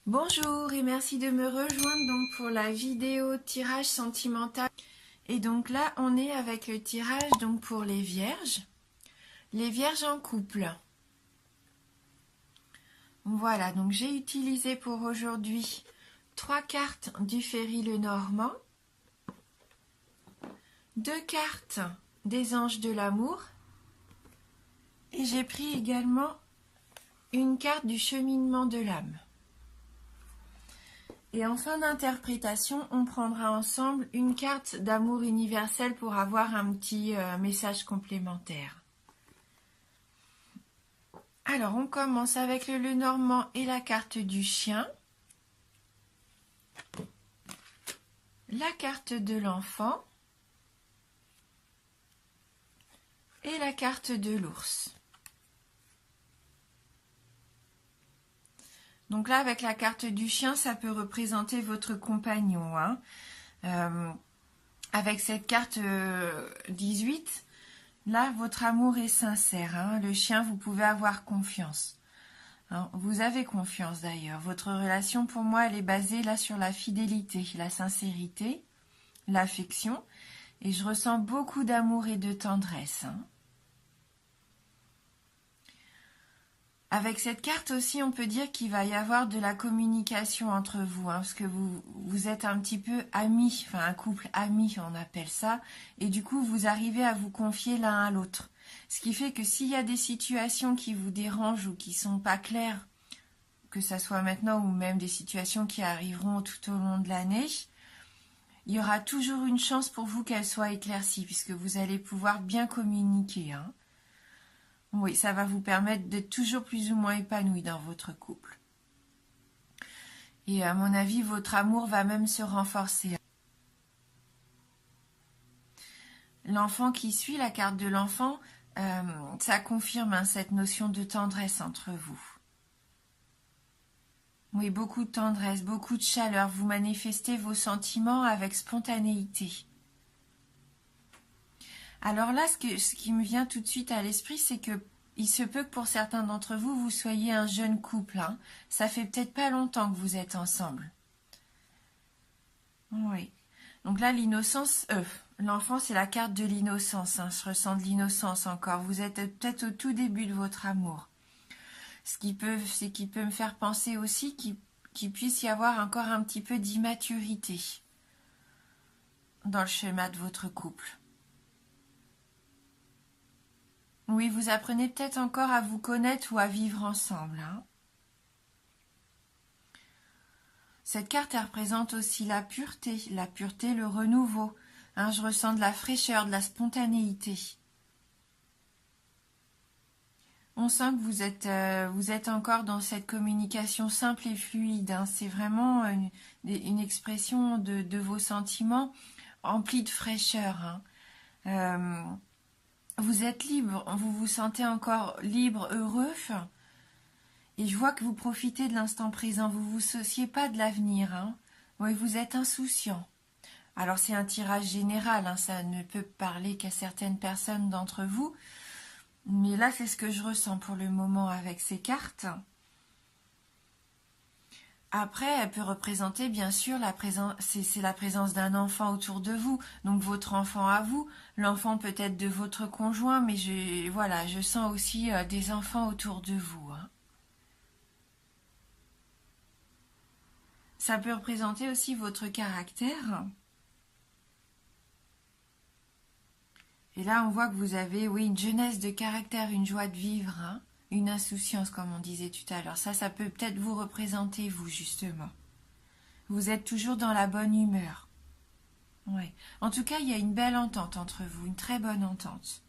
Bonjour et merci de me rejoindre donc pour la vidéo tirage sentimental. Et donc là, on est avec le tirage donc pour les vierges en couple. Voilà, donc j'ai utilisé pour aujourd'hui 3 cartes du Ferry Lenormand, 2 cartes des anges de l'amour et j'ai pris également une carte du cheminement de l'âme. Et en fin d'interprétation, on prendra ensemble une carte d'amour universel pour avoir un petit message complémentaire. Alors, on commence avec le Lenormand et la carte du chien, la carte de l'enfant et la carte de l'ours. Donc là, avec la carte du chien, ça peut représenter votre compagnon. Avec cette carte 18, là, votre amour est sincère. Le chien, vous pouvez avoir confiance. Vous avez confiance d'ailleurs. Votre relation, pour moi, elle est basée là sur la fidélité, la sincérité, l'affection. Et je ressens beaucoup d'amour et de tendresse. Avec cette carte aussi, on peut dire qu'il va y avoir de la communication entre vous, parce que vous êtes un petit peu amis, enfin un couple ami, on appelle ça, et du coup, vous arrivez à vous confier l'un à l'autre. Ce qui fait que s'il y a des situations qui vous dérangent ou qui sont pas claires, que ça soit maintenant ou même des situations qui arriveront tout au long de l'année, il y aura toujours une chance pour vous qu'elles soient éclaircies, puisque vous allez pouvoir bien communiquer. Oui, ça va vous permettre d'être toujours plus ou moins épanoui dans votre couple. Et à mon avis, votre amour va même se renforcer. L'enfant qui suit, la carte de l'enfant, ça confirme cette notion de tendresse entre vous. Oui, beaucoup de tendresse, beaucoup de chaleur. Vous manifestez vos sentiments avec spontanéité. Alors là, ce qui me vient tout de suite à l'esprit, c'est que il se peut que pour certains d'entre vous, vous soyez un jeune couple. Ça fait peut-être pas longtemps que vous êtes ensemble. Oui. Donc là, l'innocence, l'enfant, c'est la carte de l'innocence. Je ressens de l'innocence encore. Vous êtes peut-être au tout début de votre amour. Ce qui peut me faire penser aussi qu'il puisse y avoir encore un petit peu d'immaturité dans le schéma de votre couple. Oui, vous apprenez peut-être encore à vous connaître ou à vivre ensemble. Cette carte, elle représente aussi la pureté, le renouveau. Je ressens de la fraîcheur, de la spontanéité. On sent que vous êtes encore dans cette communication simple et fluide. C'est vraiment une expression de vos sentiments emplis de fraîcheur. Vous êtes libre, vous vous sentez encore libre, heureux. Et je vois que vous profitez de l'instant présent, vous ne vous souciez pas de l'avenir. Oui, vous êtes insouciant. Alors c'est un tirage général, ça ne peut parler qu'à certaines personnes d'entre vous. Mais là, c'est ce que je ressens pour le moment avec ces cartes. Après, elle peut représenter, bien sûr, c'est la présence d'un enfant autour de vous. Donc, votre enfant à vous, l'enfant peut-être de votre conjoint, mais je sens aussi des enfants autour de vous. Ça peut représenter aussi votre caractère. Et là, on voit que vous avez, oui, une jeunesse de caractère, une joie de vivre, une insouciance, comme on disait tout à l'heure. Ça peut peut-être vous représenter, vous, justement. Vous êtes toujours dans la bonne humeur. Oui. En tout cas, il y a une belle entente entre vous, une très bonne entente.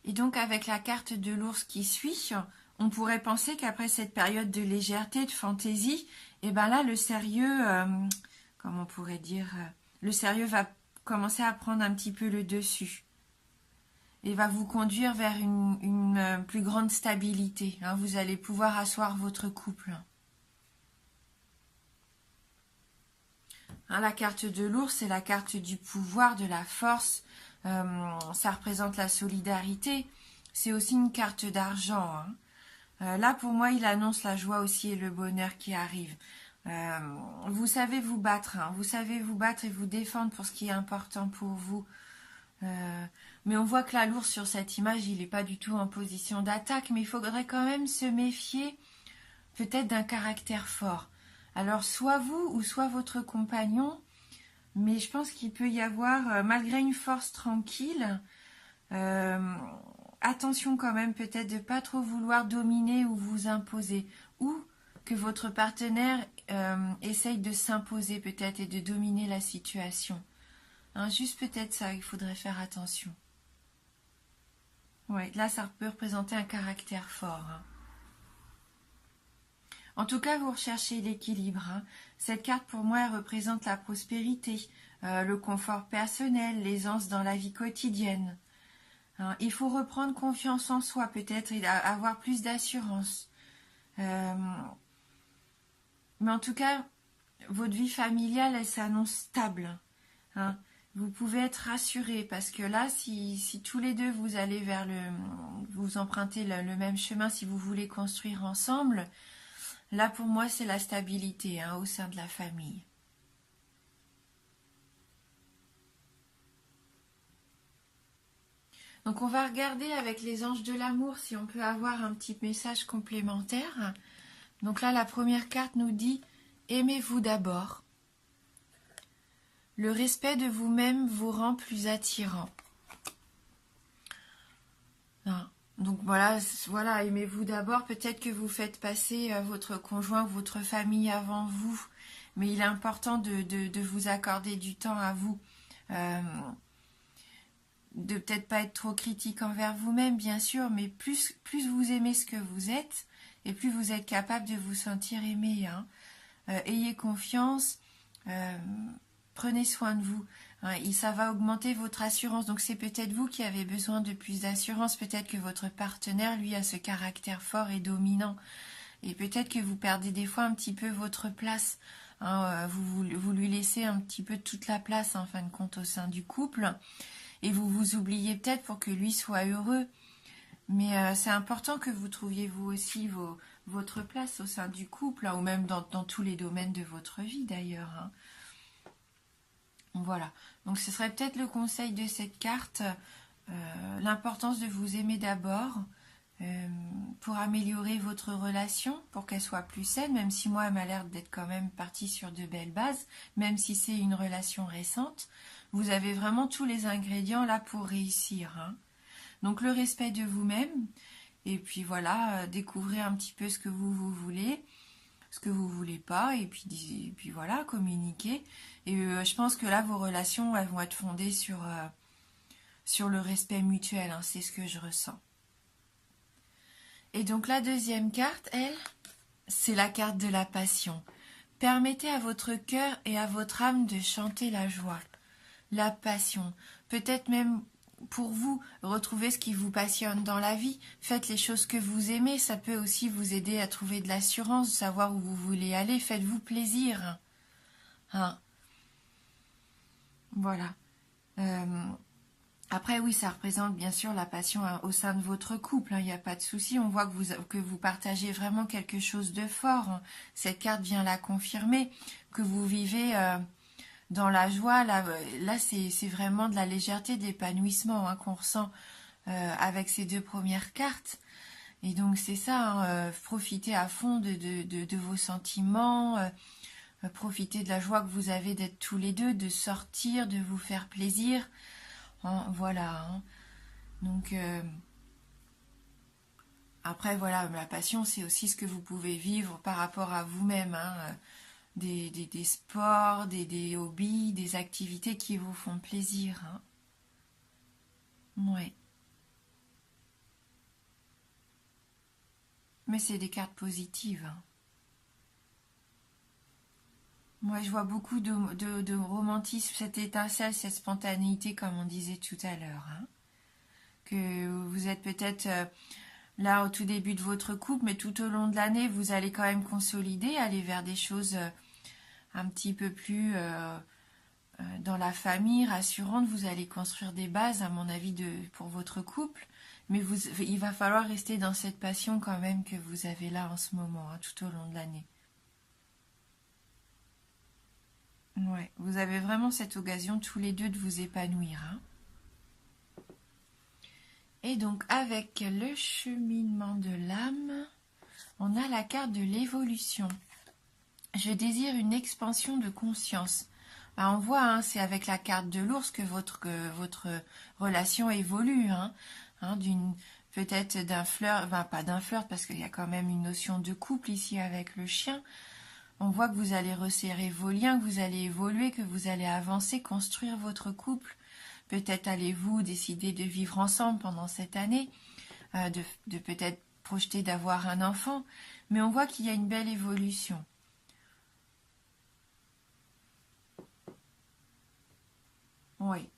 Et donc, avec la carte de l'ours qui suit, on pourrait penser qu'après cette période de légèreté, de fantaisie, et ben là, le sérieux, comment on pourrait dire, le sérieux va commencer à prendre un petit peu le dessus et va vous conduire vers une plus grande stabilité. Vous allez pouvoir asseoir votre couple. La carte de l'ours, c'est la carte du pouvoir, de la force. Ça représente la solidarité. C'est aussi une carte d'argent. Là, pour moi, il annonce la joie aussi et le bonheur qui arrive. Vous savez vous battre, hein, vous savez vous battre et vous défendre pour ce qui est important pour vous. Mais on voit que là, l'ours sur cette image, il n'est pas du tout en position d'attaque, mais il faudrait quand même se méfier peut-être d'un caractère fort. Alors, soit vous ou soit votre compagnon, mais je pense qu'il peut y avoir, malgré une force tranquille, attention quand même peut-être de ne pas trop vouloir dominer ou vous imposer, ou que votre partenaire essaye de s'imposer peut-être et de dominer la situation. Hein, juste peut-être ça, il faudrait faire attention. Ouais, là ça peut représenter un caractère fort. Hein. En tout cas, vous recherchez l'équilibre. Hein. Cette carte, pour moi, elle représente la prospérité, le confort personnel, l'aisance dans la vie quotidienne. Hein. Il faut reprendre confiance en soi, peut-être, et avoir plus d'assurance. Mais en tout cas, votre vie familiale, elle s'annonce stable. Hein. Vous pouvez être rassuré parce que là, si tous les deux vous allez vers vous empruntez le même chemin, si vous voulez construire ensemble, là pour moi c'est la stabilité hein, au sein de la famille. Donc on va regarder avec les anges de l'amour si on peut avoir un petit message complémentaire. Donc là la première carte nous dit « Aimez-vous d'abord ». Le respect de vous-même vous rend plus attirant. Ah, donc voilà, aimez-vous d'abord. Peut-être que vous faites passer votre conjoint, votre famille avant vous. Mais il est important de vous accorder du temps à vous. De peut-être pas être trop critique envers vous-même, bien sûr, mais plus vous aimez ce que vous êtes, et plus vous êtes capable de vous sentir aimé. Hein. Ayez confiance. Prenez soin de vous. Hein, et ça va augmenter votre assurance. Donc c'est peut-être vous qui avez besoin de plus d'assurance. Peut-être que votre partenaire, lui, a ce caractère fort et dominant. Et peut-être que vous perdez des fois un petit peu votre place. Hein, vous lui laissez un petit peu toute la place, en fin de compte, au sein du couple. Et vous vous oubliez peut-être pour que lui soit heureux. Mais c'est important que vous trouviez vous aussi votre place au sein du couple, hein, ou même dans tous les domaines de votre vie d'ailleurs. Hein. Voilà, donc ce serait peut-être le conseil de cette carte, l'importance de vous aimer d'abord pour améliorer votre relation, pour qu'elle soit plus saine, même si moi elle m'a l'air d'être quand même partie sur de belles bases, même si c'est une relation récente, vous avez vraiment tous les ingrédients là pour réussir. Hein. Donc le respect de vous-même, et puis voilà, découvrir un petit peu ce que vous voulez, ce que vous voulez pas, et puis voilà, communiquer. Et je pense que là, vos relations, elles vont être fondées sur le respect mutuel, hein, c'est ce que je ressens. Et donc la deuxième carte, elle, c'est la carte de la passion. Permettez à votre cœur et à votre âme de chanter la joie, la passion. Peut-être même pour vous, retrouver ce qui vous passionne dans la vie. Faites les choses que vous aimez, ça peut aussi vous aider à trouver de l'assurance, de savoir où vous voulez aller. Faites-vous plaisir. Hein. Voilà. Après, oui, ça représente bien sûr la passion au sein de votre couple. Il n'y a pas de souci. On voit que vous partagez vraiment quelque chose de fort. Hein. Cette carte vient la confirmer, que vous vivez dans la joie. Là c'est vraiment de la légèreté, de l'épanouissement hein, qu'on ressent avec ces deux premières cartes. Et donc c'est ça, hein, profitez à fond de vos sentiments, profitez de la joie que vous avez d'être tous les deux, de sortir, de vous faire plaisir. Hein, voilà. Hein. Donc après voilà, la passion c'est aussi ce que vous pouvez vivre par rapport à vous-même. Hein, des sports, des hobbies, des activités qui vous font plaisir. Hein. Ouais. Mais c'est des cartes positives. Hein. Moi, je vois beaucoup de romantisme, cette étincelle, cette spontanéité, comme on disait tout à l'heure. Hein. Que vous êtes peut-être là au tout début de votre couple, mais tout au long de l'année, vous allez quand même consolider, aller vers des choses un petit peu plus dans la famille, rassurantes. Vous allez construire des bases, à mon avis, pour votre couple. Mais il va falloir rester dans cette passion quand même que vous avez là en ce moment, hein, tout au long de l'année. Ouais, vous avez vraiment cette occasion tous les deux de vous épanouir, hein. Et donc avec le cheminement de l'âme, on a la carte de l'évolution. Je désire une expansion de conscience. Ben, on voit, hein, c'est avec la carte de l'ours que votre relation évolue, hein, peut-être d'un flirt, enfin pas d'un flirt parce qu'il y a quand même une notion de couple ici avec le chien. On voit que vous allez resserrer vos liens, que vous allez évoluer, que vous allez avancer, construire votre couple. Peut-être allez-vous décider de vivre ensemble pendant cette année, de peut-être projeter d'avoir un enfant. Mais on voit qu'il y a une belle évolution. Oui.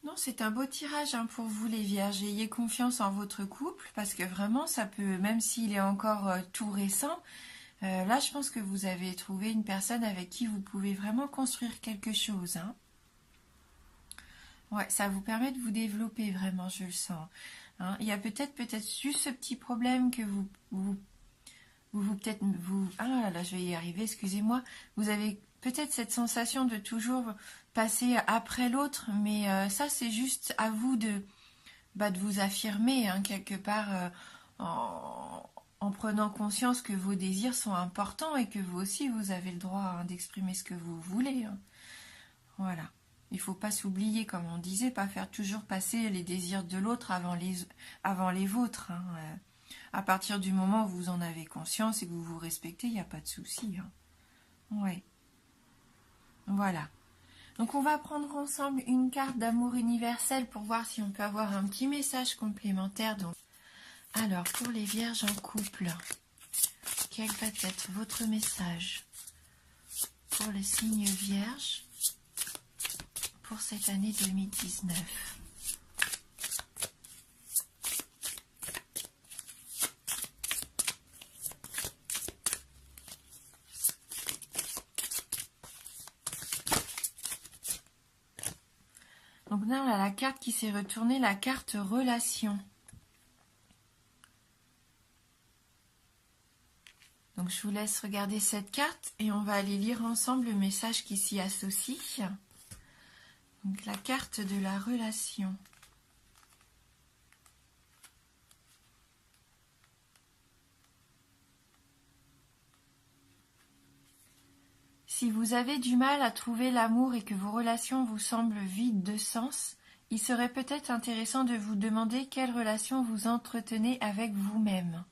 Non, c'est un beau tirage, hein, pour vous les vierges. Ayez confiance en votre couple parce que vraiment, ça peut, même s'il est encore tout récent, là, je pense que vous avez trouvé une personne avec qui vous pouvez vraiment construire quelque chose, hein. Ouais, ça vous permet de vous développer vraiment, je le sens, hein. Il y a peut-être juste ce petit problème que ah là, je vais y arriver, excusez-moi. Vous avez peut-être cette sensation de toujours passer après l'autre, mais ça, c'est juste à vous de vous affirmer, hein, quelque part, en prenant conscience que vos désirs sont importants et que vous aussi, vous avez le droit, hein, d'exprimer ce que vous voulez, hein. Voilà. Il ne faut pas s'oublier, comme on disait, pas faire toujours passer les désirs de l'autre avant les vôtres, hein. À partir du moment où vous en avez conscience et que vous vous respectez, il n'y a pas de souci, hein. Oui. Voilà. Donc on va prendre ensemble une carte d'amour universel pour voir si on peut avoir un petit message complémentaire. Donc, alors, pour les vierges en couple, quel va être votre message pour les signes vierges pour cette année 2019? Donc là, on a la carte qui s'est retournée, la carte relation. Donc je vous laisse regarder cette carte et on va aller lire ensemble le message qui s'y associe. Donc la carte de la relation. Si vous avez du mal à trouver l'amour et que vos relations vous semblent vides de sens, il serait peut-être intéressant de vous demander quelle relation vous entretenez avec vous-même.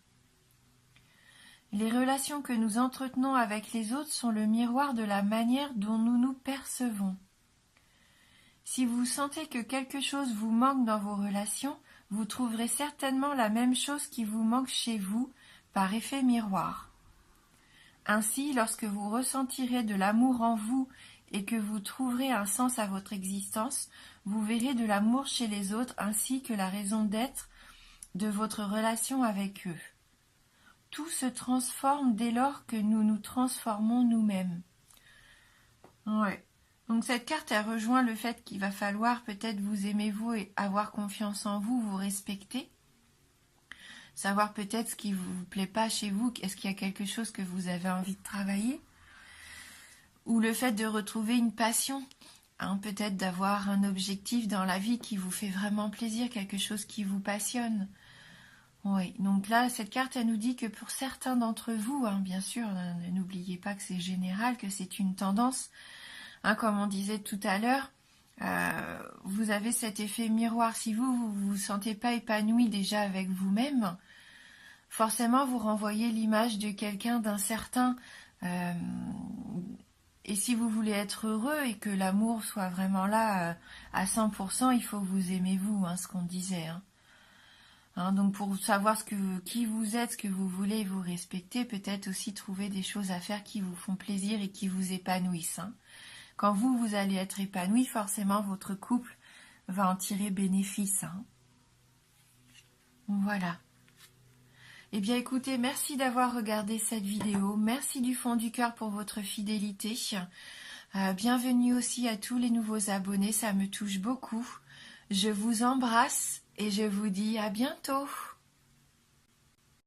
Les relations que nous entretenons avec les autres sont le miroir de la manière dont nous nous percevons. Si vous sentez que quelque chose vous manque dans vos relations, vous trouverez certainement la même chose qui vous manque chez vous par effet miroir. Ainsi, lorsque vous ressentirez de l'amour en vous et que vous trouverez un sens à votre existence, vous verrez de l'amour chez les autres ainsi que la raison d'être de votre relation avec eux. Tout se transforme dès lors que nous nous transformons nous-mêmes. Ouais. Donc cette carte, elle rejoint le fait qu'il va falloir peut-être vous aimer vous et avoir confiance en vous, vous respecter. Savoir peut-être ce qui ne vous plaît pas chez vous, est-ce qu'il y a quelque chose que vous avez envie de travailler? Ou le fait de retrouver une passion, hein, peut-être d'avoir un objectif dans la vie qui vous fait vraiment plaisir, quelque chose qui vous passionne. Oui, donc là, cette carte, elle nous dit que pour certains d'entre vous, hein, bien sûr, n'oubliez pas que c'est général, que c'est une tendance, hein, comme on disait tout à l'heure, vous avez cet effet miroir. Si vous vous sentez pas épanoui déjà avec vous-même, forcément vous renvoyez l'image de quelqu'un d'incertain. Et si vous voulez être heureux et que l'amour soit vraiment là à 100%, il faut que vous aimez vous, hein, ce qu'on disait, hein. Hein, donc pour savoir qui vous êtes, ce que vous voulez, vous respecter, peut-être aussi trouver des choses à faire qui vous font plaisir et qui vous épanouissent, hein. Quand vous allez être épanoui, forcément votre couple va en tirer bénéfice, hein. Voilà. Eh bien écoutez, merci d'avoir regardé cette vidéo. Merci du fond du cœur pour votre fidélité. Bienvenue aussi à tous les nouveaux abonnés, ça me touche beaucoup. Je vous embrasse et je vous dis à bientôt.